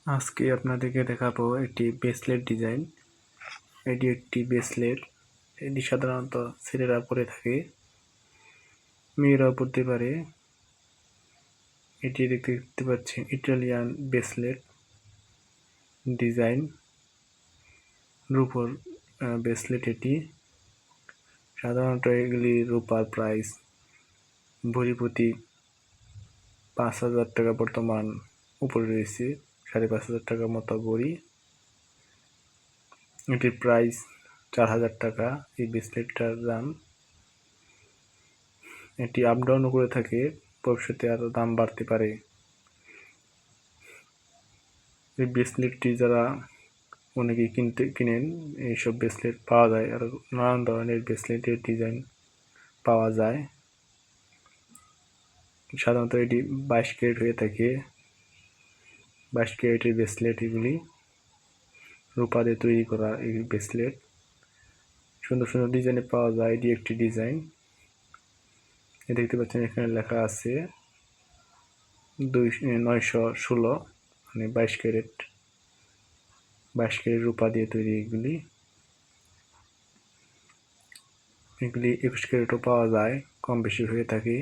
আজকে আপনাদেরকে দেখাবো একটি ব্রেসলেট ডিজাইন। এটি একটি ব্রেসলেট। এটি সাধারণত ছেলেরা পরে থাকে, মেয়েরাও পরতে পারে। এটি দেখতে পাচ্ছেন ইটালিয়ান ব্রেসলেট ডিজাইন, রূপোর ব্রেসলেট। এটি সাধারণত এগুলি রূপার প্রাইস ভরি প্রতি 5,000 টাকা বর্তমান উপরে রয়েছে, 5,500 টাকার মতো ভরি। এটির প্রাইস 4,000 টাকা। এই ব্রেসলেটটার দাম। এটি আপ ডাউনও করে থাকে, ভবিষ্যতে আরও দাম বাড়তে পারে। এই ব্রেসলেটটি যারা অনেকেই কিনেন, এইসব ব্রেসলেট পাওয়া যায়, আর নানান ধরনের ব্রেসলেটের ডিজাইন পাওয়া যায়। সাধারণত এটি 22 ক্যারেট হয়ে থাকে। 22 ক্যারেটের ব্রেসলেট এগুলি, রূপা দিয়ে তৈরি করা এই ব্রেসলেট। সুন্দর সুন্দর ডিজাইনে পাওয়া যায়। এটি একটি ডিজাইন। দেখতে পাচ্ছেন এখানে লেখা আছে 916, মানে 22 ক্যারেট। 22 ক্যারেট রূপা দিয়ে তৈরি এগুলি। 21 ক্যারেটও পাওয়া যায়, কম বেশি হয়ে থাকে।